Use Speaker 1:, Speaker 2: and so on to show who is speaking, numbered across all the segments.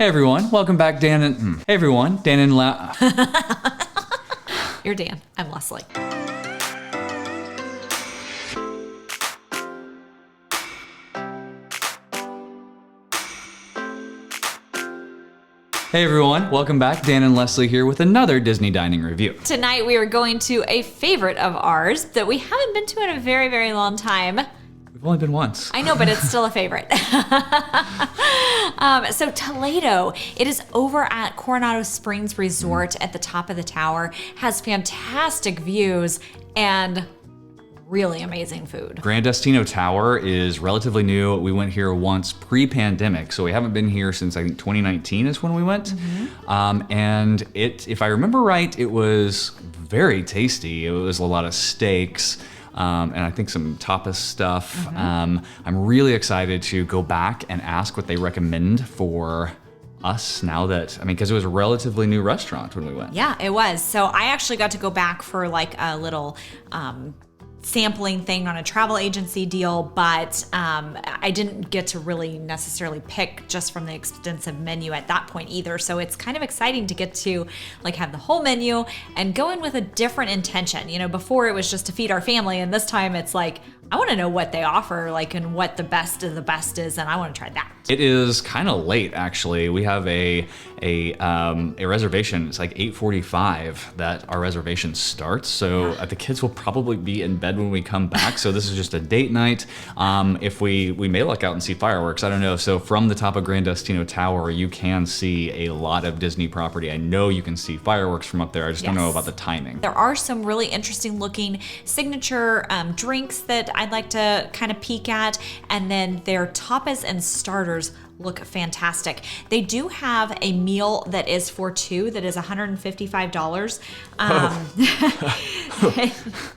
Speaker 1: Hey everyone, welcome back, Dan and... Hey everyone, Dan and
Speaker 2: You're Dan, I'm Leslie.
Speaker 1: Hey everyone, welcome back. Dan and Leslie here with another Disney dining review.
Speaker 2: Tonight we are going to a favorite of ours that we haven't been to in a very, very long time.
Speaker 1: We've only been once.
Speaker 2: I know, but it's still a favorite. So Toledo, it is over at Coronado Springs Resort at the top of the tower, has fantastic views and really amazing food.
Speaker 1: Gran Destino Tower is relatively new. We went here once pre-pandemic, so we haven't been here since I think 2019 is when we went. And if I remember right, it was very tasty. It was a lot of steaks. And I think some tapas stuff. I'm really excited to go back and ask what they recommend for us now that, because it was a relatively new restaurant when we went.
Speaker 2: Yeah, it was. So I actually got to go back for like a little sampling thing on a travel agency deal, but I didn't get to really necessarily pick just from the extensive menu at that point either. So it's kind of exciting to get to like have the whole menu and go in with a different intention. You know, before it was just to feed our family, and this time it's like, I want to know what they offer, like, and what the best of the best is, and I want to try that.
Speaker 1: It is kind of late, actually. We have a reservation. It's like 8:45 that our reservation starts. So the kids will probably be in bed when we come back. So this is just a date night. If we may look out and see fireworks, I don't know. So from the top of Gran Destino Tower, you can see a lot of Disney property. I know you can see fireworks from up there. I just don't know about the timing.
Speaker 2: There are some really interesting looking signature drinks that I'd like to kind of peek at, and then their tapas and starters look fantastic. They do have a meal that is for two that is $155.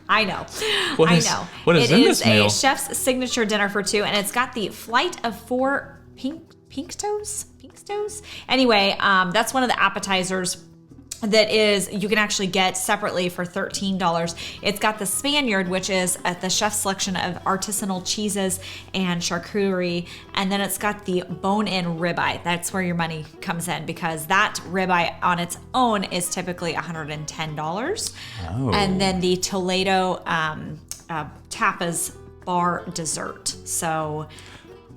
Speaker 2: I know.
Speaker 1: What is in this meal?
Speaker 2: It is a chef's signature dinner for two, and it's got the flight of four pink toes. Anyway, that's one of the appetizers that is, you can actually get separately for $13. It's got the Spaniard, which is the chef's selection of artisanal cheeses and charcuterie. And then it's got the bone-in ribeye. That's where your money comes in, because that ribeye on its own is typically $110. Oh. And then the Toledo tapas bar dessert. So,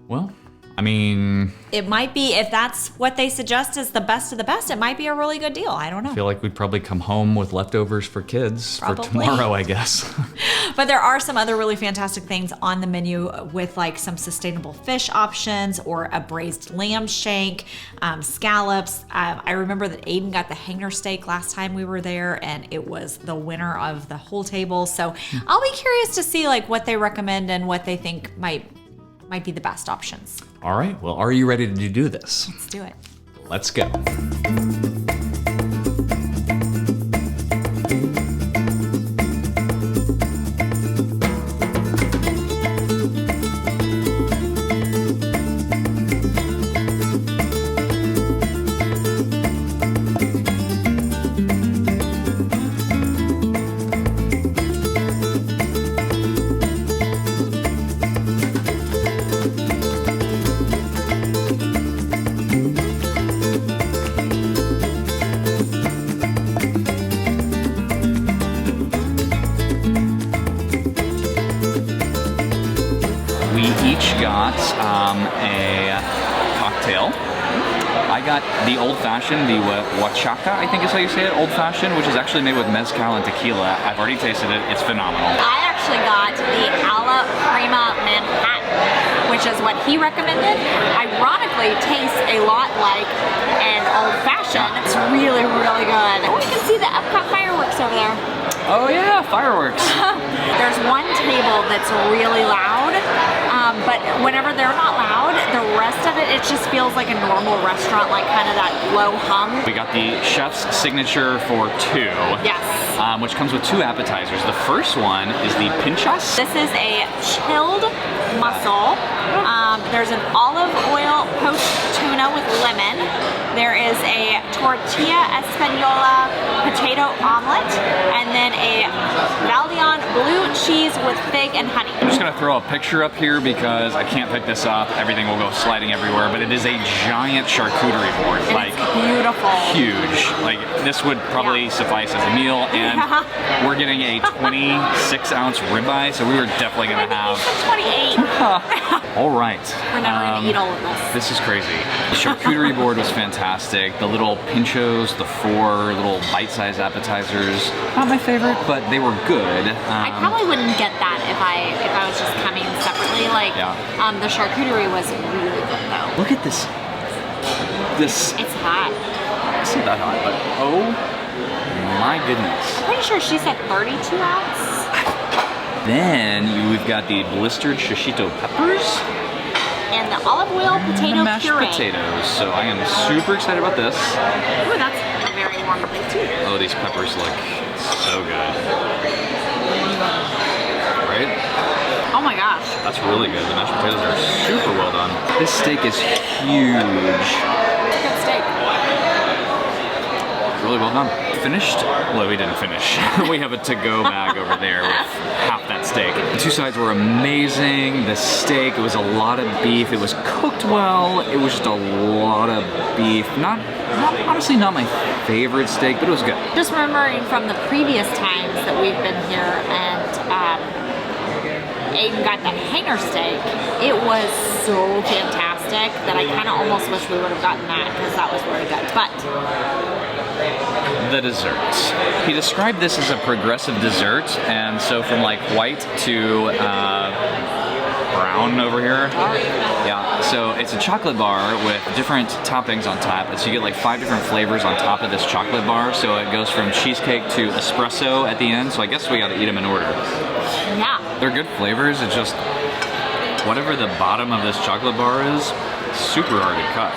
Speaker 1: well,
Speaker 2: it might be, if that's what they suggest is the best of the best, it might be a really good deal. I don't know.
Speaker 1: I feel like we'd probably come home with leftovers for kids for tomorrow, I guess.
Speaker 2: But there are some other really fantastic things on the menu with like some sustainable fish options or a braised lamb shank, scallops. I remember that Aiden got the hanger steak last time we were there, and it was the winner of the whole table. So I'll be curious to see like what they recommend and what they think might be the best options.
Speaker 1: All right, well, are you ready to do this?
Speaker 2: Let's do it.
Speaker 1: Let's go. Got a cocktail. I got the old-fashioned, the huachaca, I think is how you say it, old-fashioned, which is actually made with mezcal and tequila. I've already tasted it. It's phenomenal.
Speaker 2: I actually got the Alla Prima Manhattan, which is what he recommended. Ironically, tastes a lot like an old-fashioned. It's really, really good. Oh, you can see the Epcot fireworks over there.
Speaker 1: Oh yeah, fireworks.
Speaker 2: There's one table that's really loud, but whenever they're not loud, the rest of it just feels like a normal restaurant, like kind of that low hum.
Speaker 1: We got the chef's signature for two.
Speaker 2: Yes.
Speaker 1: Which comes with two appetizers. The first one is the pinchos.
Speaker 2: This is a chilled mussel. There's an olive oil poached tuna with lemon. There is a tortilla española potato omelet, and then a Valdion blue cheese with fig and honey.
Speaker 1: I'm just gonna throw a picture up here because I can't pick this up. Everything will go sliding everywhere, but it is a giant charcuterie board.
Speaker 2: And
Speaker 1: like,
Speaker 2: it's beautiful.
Speaker 1: Huge. Like, this would probably suffice as a meal, and we're getting a 26-ounce ribeye, so we were definitely gonna have
Speaker 2: 28.
Speaker 1: All right.
Speaker 2: We're never gonna eat all of this.
Speaker 1: This is crazy. The charcuterie board was fantastic. The little pinchos, the 4 little bite-sized appetizers. Not my favorite, but they were good.
Speaker 2: I probably wouldn't get that if I was just coming separately. Like, the charcuterie was really good though.
Speaker 1: Look at this.
Speaker 2: It's hot.
Speaker 1: It's not that hot, but oh my goodness.
Speaker 2: I'm pretty sure she said 32 ounce.
Speaker 1: Then we've got the blistered shishito peppers.
Speaker 2: And the olive oil potato
Speaker 1: mashed
Speaker 2: puree.
Speaker 1: potatoes. So I am super excited about this.
Speaker 2: Ooh, that's a very warm plate too.
Speaker 1: Oh, these peppers look so good. Right?
Speaker 2: Oh my gosh.
Speaker 1: That's really good. The mashed potatoes are super well done. This steak is huge.
Speaker 2: Good steak.
Speaker 1: Really well done. Finished? Well, we didn't finish. We have a to-go bag over there with half that steak. The 2 sides were amazing. The steak, it was a lot of beef. It was cooked well. It was just a lot of beef. Honestly, not my favorite steak, but it was good.
Speaker 2: Just remembering from the previous times that we've been here and Aiden got the hanger steak, it was so fantastic that I kind of almost wish we would have gotten that because that was really good. But
Speaker 1: the desserts. He described this as a progressive dessert, and so from like white to brown over here. Yeah, so it's a chocolate bar with different toppings on top. So you get like 5 different flavors on top of this chocolate bar. So it goes from cheesecake to espresso at the end. So I guess we got to eat them in order.
Speaker 2: yeah,
Speaker 1: They're good flavors. It's just whatever the bottom of this chocolate bar is, super hard to cut.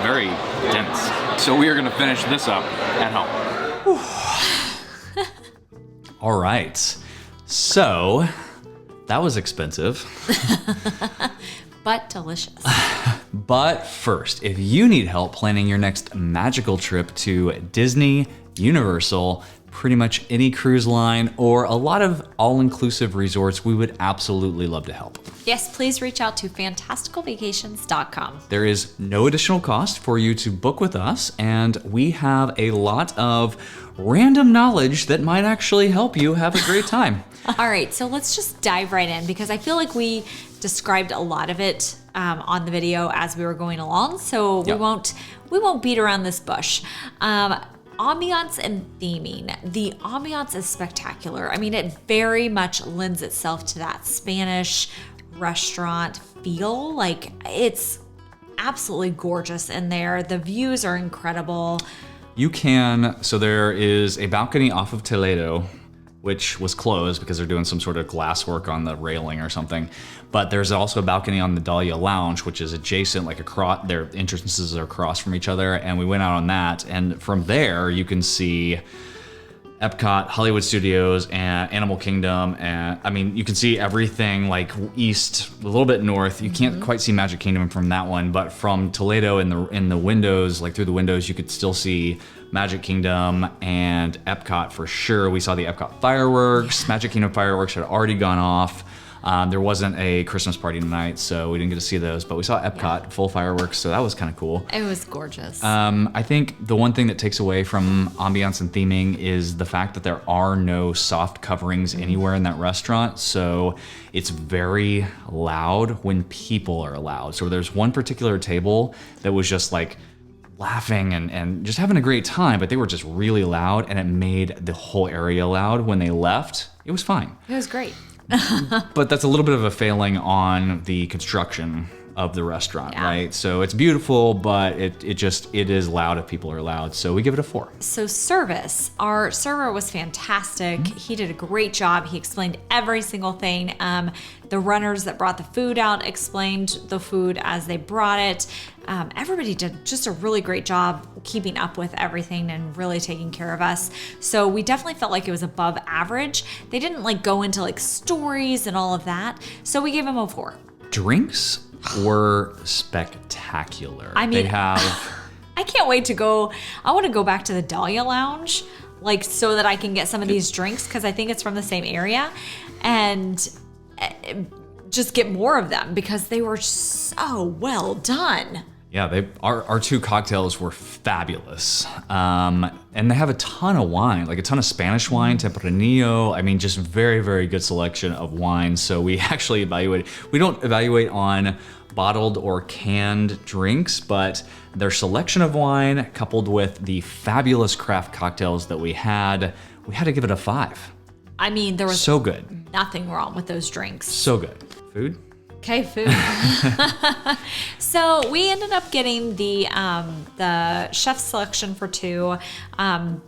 Speaker 1: Very dense. So we are going to finish this up at home. All right. So that was expensive.
Speaker 2: but delicious.
Speaker 1: But first, if you need help planning your next magical trip to Disney, Universal, pretty much any cruise line, or a lot of all-inclusive resorts, we would absolutely love to help.
Speaker 2: Yes, please reach out to fantasticalvacations.com.
Speaker 1: There is no additional cost for you to book with us, and we have a lot of random knowledge that might actually help you have a great time.
Speaker 2: All right, so let's just dive right in because I feel like we described a lot of it on the video as we were going along, so we won't beat around this bush. Ambiance and theming. The ambiance is spectacular. I mean, it very much lends itself to that Spanish restaurant feel. Like, it's absolutely gorgeous in there. The views are incredible.
Speaker 1: So there is a balcony off of Toledo, which was closed because they're doing some sort of glass work on the railing or something. But there's also a balcony on the Dahlia Lounge, which is adjacent, like across, their entrances are across from each other. And we went out on that. And from there, you can see Epcot, Hollywood Studios, and Animal Kingdom. And I mean, you can see everything like east, a little bit north. You can't quite see Magic Kingdom from that one, but from Toledo in the windows, like through the windows, you could still see Magic Kingdom and Epcot for sure. We saw the Epcot fireworks. Magic Kingdom fireworks had already gone off. There wasn't a Christmas party tonight, so we didn't get to see those, but we saw Epcot full fireworks, so that was kind of cool.
Speaker 2: It was gorgeous.
Speaker 1: I think the one thing that takes away from ambiance and theming is the fact that there are no soft coverings anywhere in that restaurant, so it's very loud when people are loud. So there's one particular table that was just like laughing and just having a great time, but they were just really loud, and it made the whole area loud. When they left, it was fine.
Speaker 2: It was great.
Speaker 1: But that's a little bit of a failing on the construction of the restaurant, right? So it's beautiful, but it is loud if people are loud. So we give it a 4.
Speaker 2: So service, our server was fantastic. He did a great job. He explained every single thing. The runners that brought the food out explained the food as they brought it. Everybody did just a really great job keeping up with everything and really taking care of us. So we definitely felt like it was above average. They didn't like go into like stories and all of that. So we gave them a 4.
Speaker 1: Drinks were spectacular.
Speaker 2: I mean,
Speaker 1: they have
Speaker 2: I can't wait to go. I want to go back to the Dahlia Lounge, like so that I can get some of these drinks because I think it's from the same area, and just get more of them because they were so well done.
Speaker 1: Yeah, our two cocktails were fabulous. And they have a ton of wine, like a ton of Spanish wine, Tempranillo. I mean, just very, very good selection of wine. So we actually evaluate. We don't evaluate on bottled or canned drinks, but their selection of wine coupled with the fabulous craft cocktails that we had to give it a 5.
Speaker 2: I mean, there was
Speaker 1: so good.
Speaker 2: Nothing wrong with those drinks.
Speaker 1: So good. Food?
Speaker 2: Okay, food. So we ended up getting the chef's selection for 2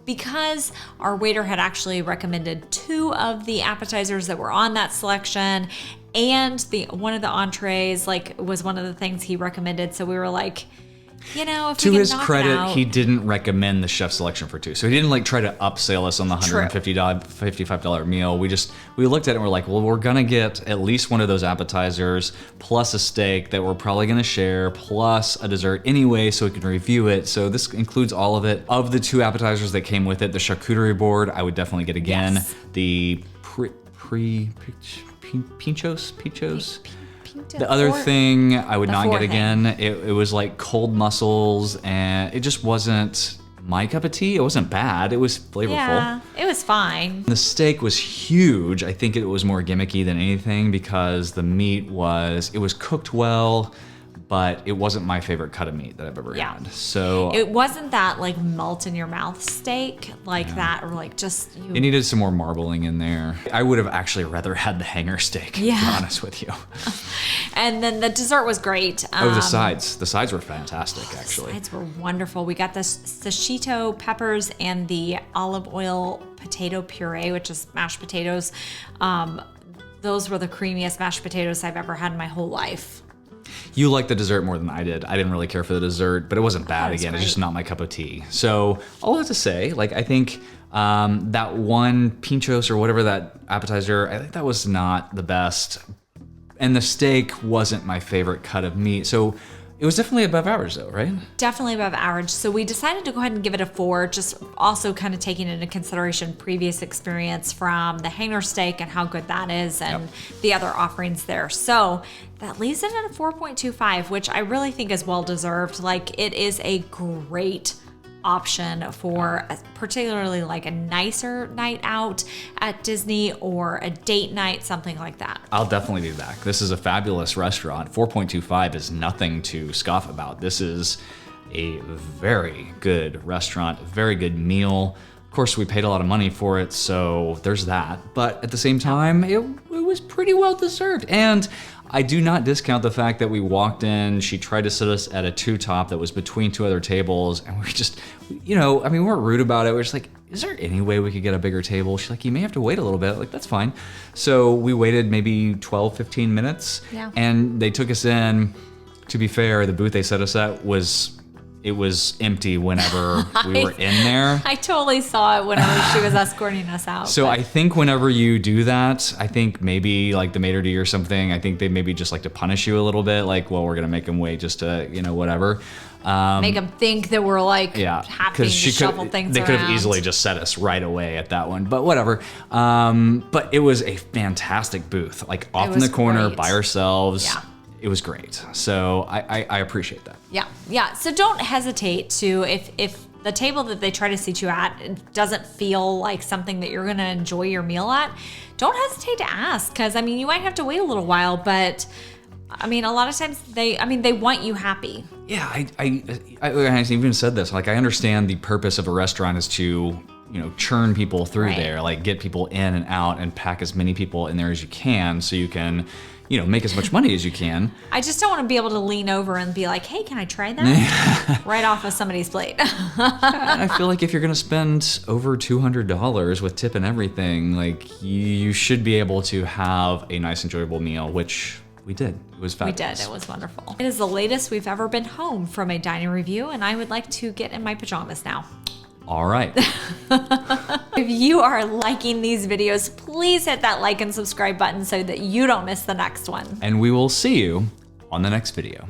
Speaker 2: because our waiter had actually recommended 2 of the appetizers that were on that selection, and one of the entrees was one of the things he recommended. So we were like, if
Speaker 1: to
Speaker 2: we
Speaker 1: his
Speaker 2: knock
Speaker 1: credit,
Speaker 2: it out,
Speaker 1: he didn't recommend the chef selection for 2. So he didn't try to upsell us on the $155 meal. We looked at it and we're like, well, we're gonna get at least one of those appetizers plus a steak that we're probably gonna share plus a dessert anyway, so we can review it. So this includes all of it. Of the 2 appetizers that came with it, the charcuterie board I would definitely get again.
Speaker 2: Yes.
Speaker 1: The pinchos. The other thing I would not get again, it was like cold mussels, and it just wasn't my cup of tea. It wasn't bad. It was flavorful.
Speaker 2: Yeah, it was fine.
Speaker 1: The steak was huge. I think it was more gimmicky than anything because the meat was cooked well, but it wasn't my favorite cut of meat that I've ever had. So
Speaker 2: it wasn't that melt in your mouth steak that, or just you.
Speaker 1: It needed some more marbling in there. I would have actually rather had the hanger steak, to be honest with you.
Speaker 2: And then the dessert was great.
Speaker 1: The sides. The sides were fantastic, actually.
Speaker 2: The sides were wonderful. We got the sashito peppers and the olive oil potato puree, which is mashed potatoes. Those were the creamiest mashed potatoes I've ever had in my whole life.
Speaker 1: You liked the dessert more than I did. I didn't really care for the dessert, but it wasn't bad. Again, it's just not my cup of tea. So all I have to say, I think that one pinchos or whatever that appetizer, I think that was not the best. And the steak wasn't my favorite cut of meat. So it was definitely above average though, right?
Speaker 2: Definitely above average. So we decided to go ahead and give it a 4, just also kind of taking into consideration previous experience from the hanger steak and how good that is and the other offerings there. So that leaves it at a 4.25, which I really think is well deserved. It is a great option for particularly a nicer night out at Disney or a date night, something like that.
Speaker 1: I'll definitely be back. This is a fabulous restaurant. 4.25 is nothing to scoff about. This is a very good restaurant, a very good meal. Of course, we paid a lot of money for it, so there's that. But at the same time, it was pretty well deserved. And I do not discount the fact that we walked in, she tried to sit us at a 2-top that was between 2 other tables, and we just, we weren't rude about it. We're just like, is there any way we could get a bigger table? She's like, you may have to wait a little bit. That's fine. So we waited maybe 12, 15 minutes, and they took us in. To be fair, the booth they set us at was empty whenever we were in there.
Speaker 2: I totally saw it whenever she was escorting us out.
Speaker 1: So I think whenever you do that, I think maybe the maitre d' or something, I think they maybe just like to punish you a little bit. We're going to make them wait just to, whatever.
Speaker 2: Make them think that we're happy to shuffle things
Speaker 1: They
Speaker 2: around.
Speaker 1: could have easily just set us right away at that one, but whatever. But it was a fantastic booth, off in the corner
Speaker 2: great.
Speaker 1: by ourselves.
Speaker 2: Yeah.
Speaker 1: It was great. So I appreciate that.
Speaker 2: Yeah. So don't hesitate to, if the table that they try to seat you at doesn't feel like something that you're going to enjoy your meal at, don't hesitate to ask. Because, you might have to wait a little while, but, a lot of times they want you happy.
Speaker 1: Yeah, I even said this. I understand the purpose of a restaurant is to, churn people through there, get people in and out and pack as many people in there as you can so you can, make as much money as you can.
Speaker 2: I just don't want to be able to lean over and be like, hey, can I try that? Right off of somebody's plate.
Speaker 1: I feel like if you're going to spend over $200 with tip and everything, you should be able to have a nice, enjoyable meal, which we did. It was fabulous.
Speaker 2: We did. It was wonderful. It is the latest we've ever been home from a dining review, and I would like to get in my pajamas now.
Speaker 1: All right.
Speaker 2: If you are liking these videos, please hit that like and subscribe button so that you don't miss the next one.
Speaker 1: And we will see you on the next video.